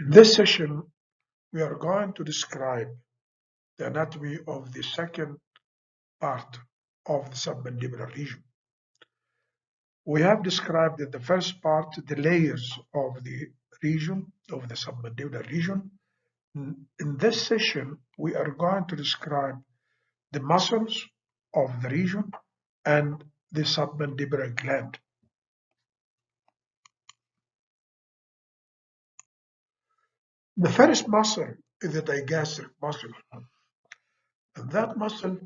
In this session, we are going to describe the anatomy of the second part of the submandibular region. We have described in the first part the layers of the region, of the submandibular region. In this session, we are going to describe the muscles of the region and the submandibular gland. The first muscle is the digastric muscle, and that muscle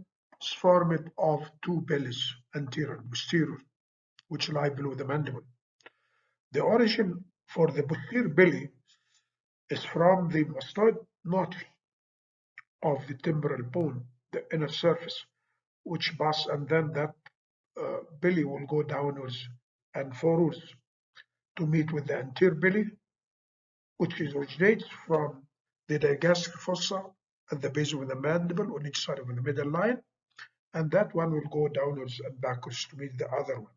is formed of two bellies, anterior and posterior, which lie below the mandible. The origin for the posterior belly is from the mastoid notch of the temporal bone, the inner surface, which pass, and then that belly will go downwards and forwards to meet with the anterior belly, which originates from the digastric fossa at the base of the mandible on each side of the middle line, and that one will go downwards and backwards to meet the other one.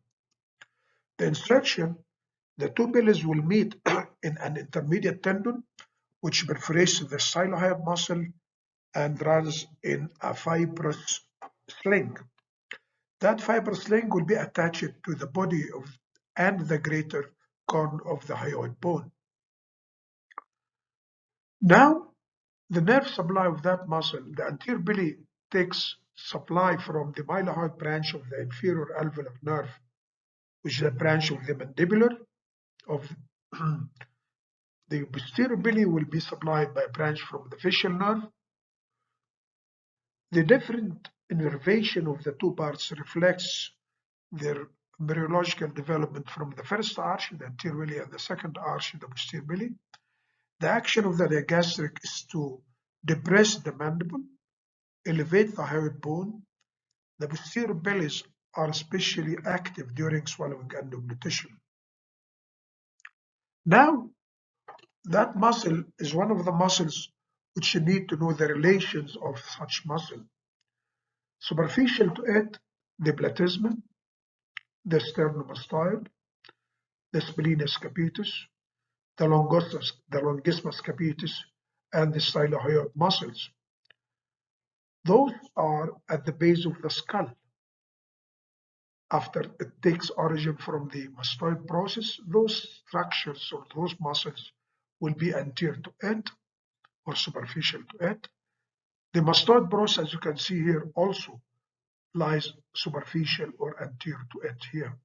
The insertion, the two bellies will meet in an intermediate tendon which perforates the stylohyoid muscle and runs in a fibrous sling. That fibrous sling will be attached to the body of and the greater cone of the hyoid bone. Now, the nerve supply of that muscle, the anterior belly takes supply from the mylohyoid branch of the inferior alveolar nerve, which is a branch of the mandibular. Of the posterior belly will be supplied by a branch from the facial nerve. The different innervation of the two parts reflects their embryological development from the first arch, the anterior belly, and the second arch, the posterior belly. The action of the digastric is to depress the mandible, elevate the hyoid bone. The posterior bellies are especially active during swallowing and deglutition. Now, that muscle is one of the muscles which you need to know the relations of such muscle. Superficial to it, the platysma, the sternomastoid, the splenius capitis, the longismus capitis, and the stylohyoid muscles. Those are at the base of the skull. After it takes origin from the mastoid process, those structures or those muscles will be anterior to it or superficial to it. The mastoid process, as you can see here, also lies superficial or anterior to it here.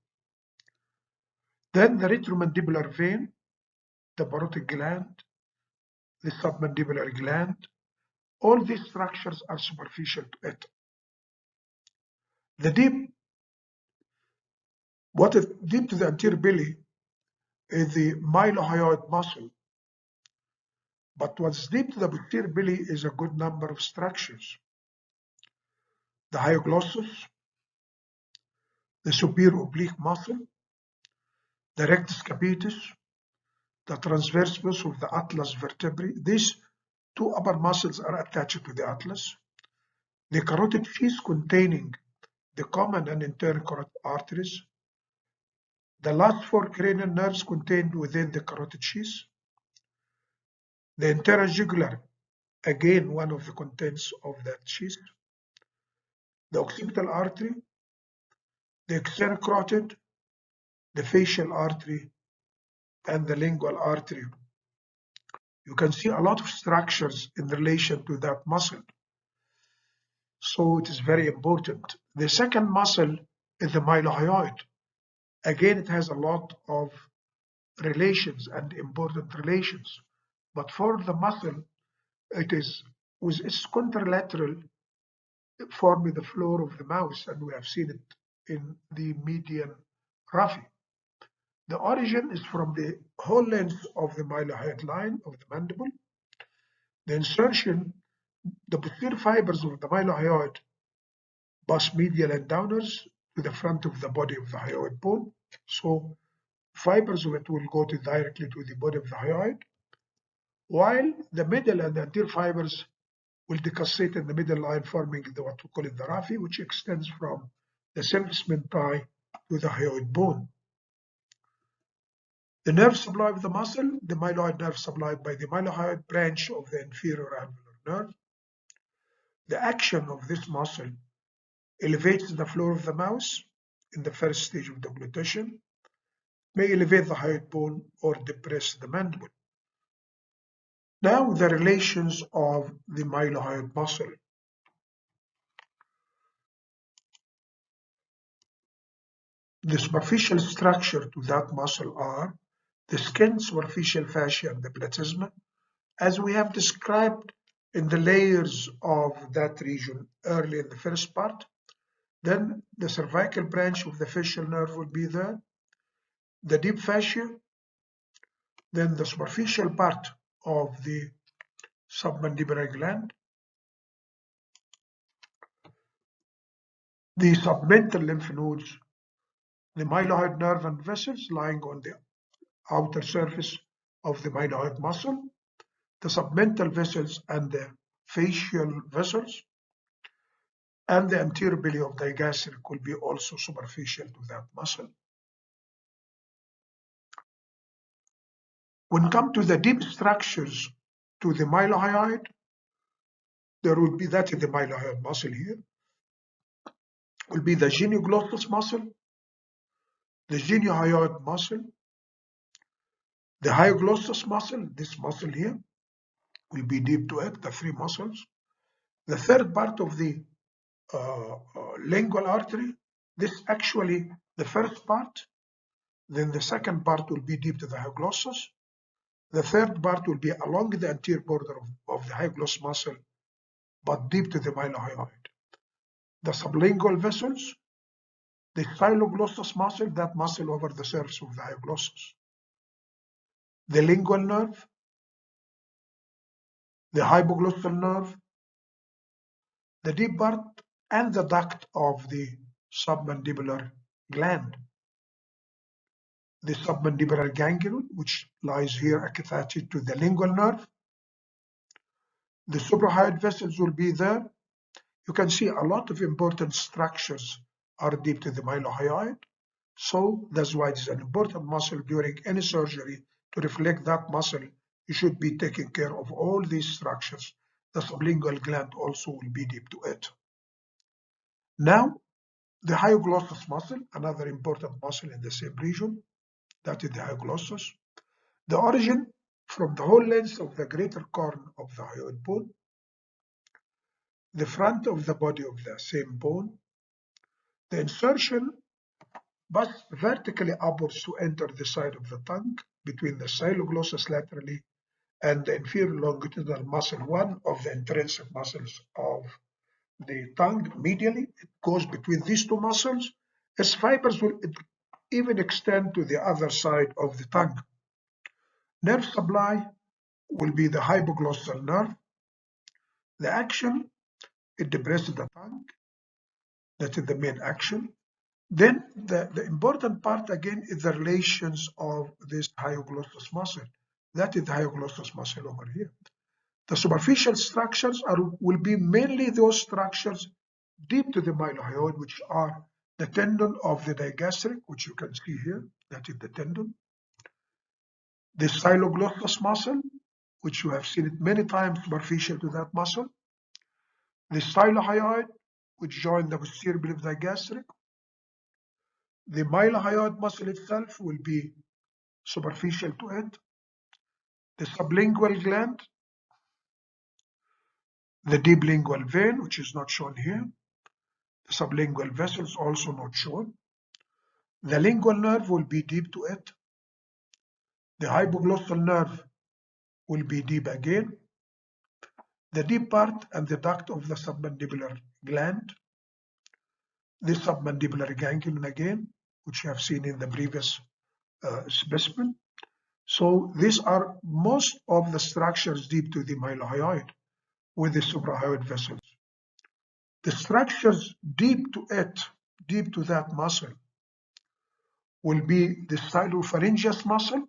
Then the retromandibular vein, the parotid gland, the submandibular gland, all these structures are superficial to it. What is deep to the anterior belly is the mylohyoid muscle, but what's deep to the posterior belly is a good number of structures. The hyoglossus, the superior oblique muscle, the rectus capitis, the transverse muscle of the atlas vertebrae. These two upper muscles are attached to the atlas. The carotid sheath containing the common and internal carotid arteries. The last four cranial nerves contained within the carotid sheath. The internal jugular, again one of the contents of that sheath. The occipital artery, the external carotid, the facial artery, and the lingual artery. You can see a lot of structures in relation to that muscle. So it is very important. The second muscle is the mylohyoid. Again, it has a lot of relations and important relations. But for the muscle, it is with its contralateral forming the floor of the mouth, and we have seen it in the median raphe. The origin is from the whole length of the mylohyoid line of the mandible. The insertion, the posterior fibers of the mylohyoid pass medial and downwards to the front of the body of the hyoid bone. So fibers of it will go directly to the body of the hyoid, while the middle and the anterior fibers will decussate in the middle line, forming what we call it the raphe, which extends from the symphysis mentae to the hyoid bone. The nerve supply of the muscle, the mylohyoid nerve supplied by the mylohyoid branch of the inferior alveolar nerve. The action of this muscle elevates the floor of the mouth in the first stage of deglutition, may elevate the hyoid bone or depress the mandible. Now the relations of the mylohyoid muscle. The superficial structure to that muscle are the skin, superficial fascia, and the platysma, as we have described in the layers of that region early in the first part. Then the cervical branch of the facial nerve will be there, the deep fascia, then the superficial part of the submandibular gland, the submental lymph nodes, the mylohyoid nerve and vessels lying on the outer surface of the mylohyoid muscle, the submental vessels and the facial vessels, and the anterior belly of digastric will be also superficial to that muscle. When come to the deep structures to the mylohyoid, there will be that in the mylohyoid muscle here, will be the genioglottis muscle, the geniohyoid muscle, the hyoglossus muscle, this muscle here, will be deep to it, the three muscles. The third part of the lingual artery, this actually the first part, then the second part will be deep to the hyglossus. The third part will be along the anterior border of the hyglossus muscle, but deep to the mylohyoid. The sublingual vessels, the styloglossus muscle, that muscle over the surface of the hyglossus. The lingual nerve, the hypoglossal nerve, the deep part, and the duct of the submandibular gland. The submandibular ganglion, which lies here attached to the lingual nerve. The suprahyoid vessels will be there. You can see a lot of important structures are deep to the mylohyoid. So that's why it's an important muscle during any surgery. To reflect that muscle, you should be taking care of all these structures. The sublingual gland also will be deep to it. Now, the hyoglossus muscle, another important muscle in the same region, that is the hyglossus. The origin from the whole length of the greater corn of the hyoid bone, the front of the body of the same bone, the insertion but vertically upwards to enter the side of the tongue between the styloglossus laterally and the inferior longitudinal muscle, one of the intrinsic muscles of the tongue medially. It goes between these two muscles. Its fibers will even extend to the other side of the tongue. Nerve supply will be the hypoglossal nerve. The action, it depresses the tongue. That is the main action. Then the important part again is the relations of this hyoglossus muscle. That is the hyoglossus muscle over here. The superficial structures will be mainly those structures deep to the mylohyoid, which are the tendon of the digastric, which you can see here. That is the tendon. The styloglossus muscle, which you have seen it many times superficial to that muscle. The stylohyoid, which join the posterior belly of the digastric. The mylohyoid muscle itself will be superficial to it. The sublingual gland, the deep lingual vein, which is not shown here. The sublingual vessels also not shown. The lingual nerve will be deep to it. The hypoglossal nerve will be deep again. The deep part and the duct of the submandibular gland. The submandibular ganglion again, which you have seen in the previous specimen. So these are most of the structures deep to the mylohyoid with the suprahyoid vessels. The structures deep to it, deep to that muscle, will be the stylopharyngeus muscle.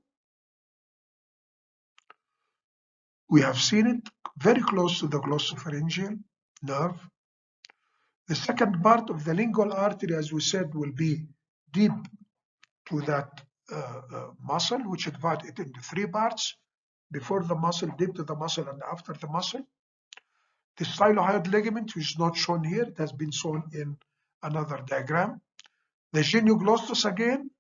We have seen it very close to the glossopharyngeal nerve. The second part of the lingual artery, as we said, will be deep to that muscle, which divide it into three parts: before the muscle, deep to the muscle, and after the muscle. The stylohyoid ligament, which is not shown here, it has been shown in another diagram. The genioglossus again,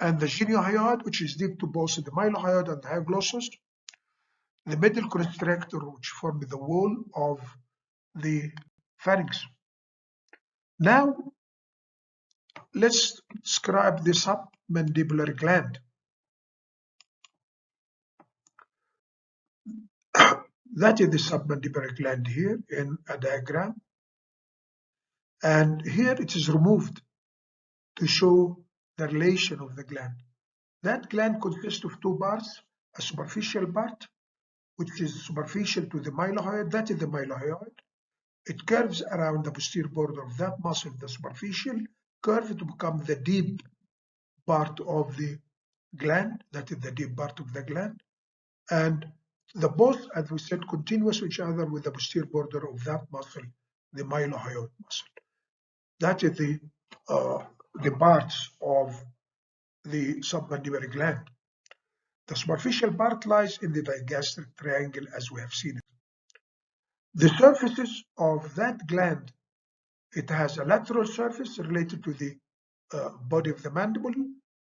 and the geniohyoid, which is deep to both the mylohyoid and the hypoglossus. The middle constrictor, which form the wall of the pharynx. Now, let's describe the submandibular gland. That is the submandibular gland here in a diagram. And here it is removed to show the relation of the gland. That gland consists of two parts: a superficial part, which is superficial to the mylohyoid, that is the mylohyoid. It curves around the posterior border of that muscle, the superficial curve, to become the deep part of the gland, that is the deep part of the gland. And the both, as we said, continuous with each other with the posterior border of that muscle, the mylohyoid muscle. That is the parts of the submandibular gland. The superficial part lies in the digastric triangle, as we have seen it. The surfaces of that gland, it has a lateral surface related to the body of the mandible.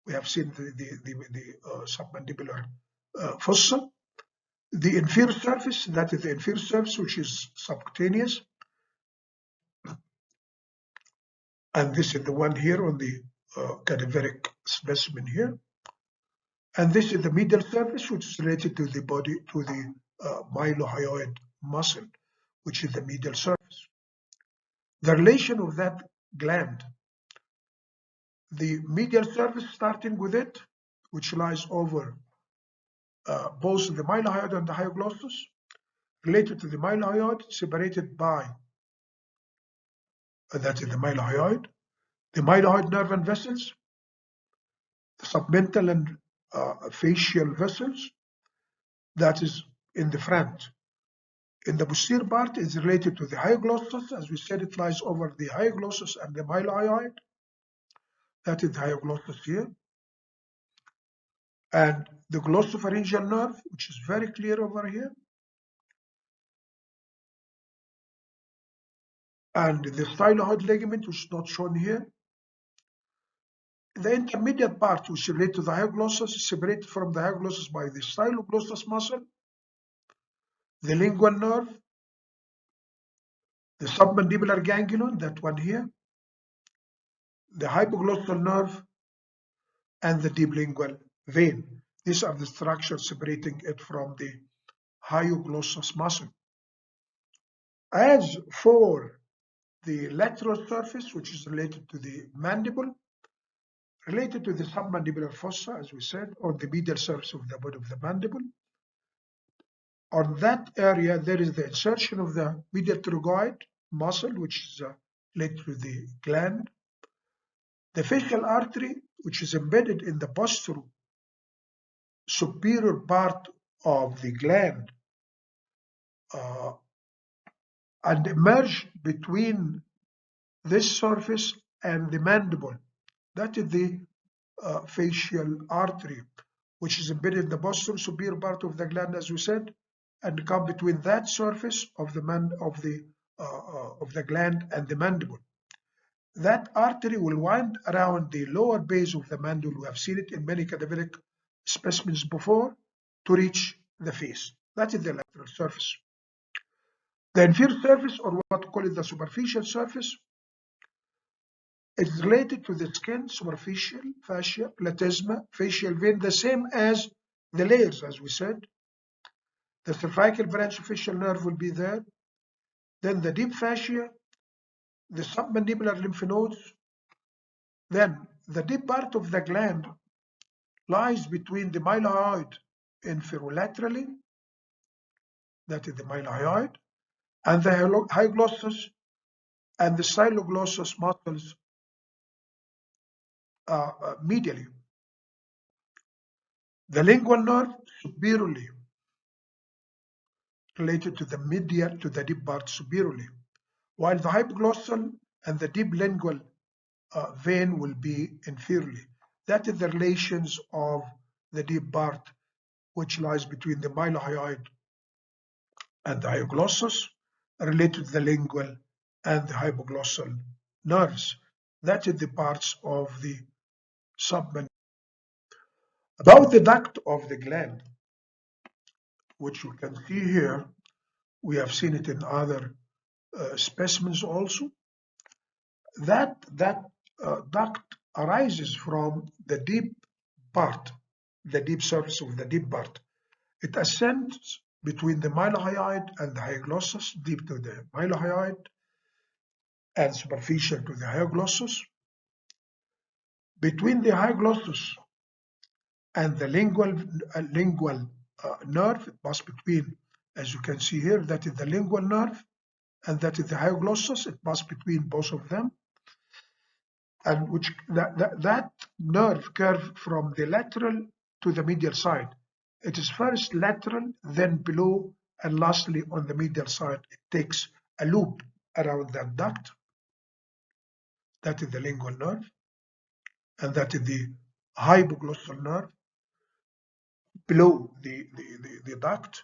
We have seen the submandibular fossa. The inferior surface, that is the inferior surface, which is subcutaneous. And this is the one here on the cadaveric specimen here. And this is the medial surface, which is related to the body, to the mylohyoid muscle, which is the medial surface. The relation of that gland, the medial surface starting with it, which lies over both the mylohyoid and the hypoglossus, related to the mylohyoid, separated by, that is the mylohyoid nerve and vessels, the submental and facial vessels, that is in the front. In the posterior part is related to the hypoglossus. As we said, it lies over the hypoglossus and the mylohyoid. That is the hypoglossus here. And the glossopharyngeal nerve, which is very clear over here. And the stylohyoid ligament, which is not shown here. The intermediate part, which is related to the hypoglossus, is separated from the hypoglossus by the styloglossus muscle, the lingual nerve, the submandibular ganglion, that one here, the hypoglossal nerve, and the deep lingual vein. These are the structures separating it from the hyoglossus muscle. As for the lateral surface, which is related to the mandible, related to the submandibular fossa, as we said, or the medial surface of the body of the mandible. On that area, there is the insertion of the medial pterygoid muscle, which is related to the gland. The facial artery, which is embedded in the posterior superior part of the gland and emerge between this surface and the mandible. That is the facial artery, which is embedded in the posterior superior part of the gland, as we said, and come between that surface of the gland and the mandible. That artery will wind around the lower base of the mandible. We have seen it in many cadaveric specimens before, to reach the face. That is the lateral surface. The inferior surface, or what we call it the superficial surface, is related to the skin, superficial, fascia, platysma, facial vein, the same as the layers, as we said. The cervical branch facial nerve will be there. Then the deep fascia, the submandibular lymph nodes. Then the deep part of the gland lies between the mylohyoid inferolaterally, that is the mylohyoid, and the hypoglossus and the styloglossus muscles medially. The lingual nerve superiorly, related to the medial, to the deep part superiorly, while the hypoglossal and the deep lingual vein will be inferiorly. That is the relations of the deep part which lies between the mylohyoid and the hypoglossus related to the lingual and the hypoglossal nerves. That is the parts of the submandibular. About the duct of the gland, which you can see here, we have seen it in other specimens also. That duct arises from the deep part, the deep surface of the deep part. It ascends between the mylohyoid and the hypoglossus, deep to the mylohyoid and superficial to the hypoglossus. Between the hypoglossus and the lingual nerve, it passes between, as you can see here, that is the lingual nerve, and that is the hypoglossus. It passes between both of them, and which that nerve curve from the lateral to the medial side. It is first lateral, then below, and lastly on the medial side. It takes a loop around that duct. That is the lingual nerve, and that is the hypoglossal nerve below the duct.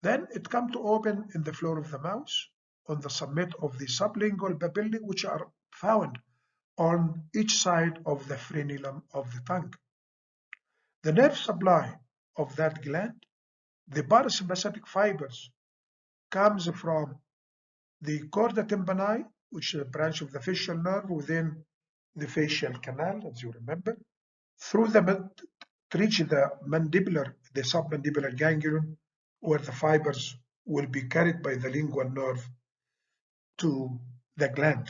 Then it comes to open in the floor of the mouth on the summit of the sublingual papillae, which are found on each side of the frenulum of the tongue. The nerve supply of that gland, the parasympathetic fibers, comes from the chorda tympani, which is a branch of the facial nerve within the facial canal, as you remember, through to reach the submandibular ganglion, where the fibers will be carried by the lingual nerve to the gland.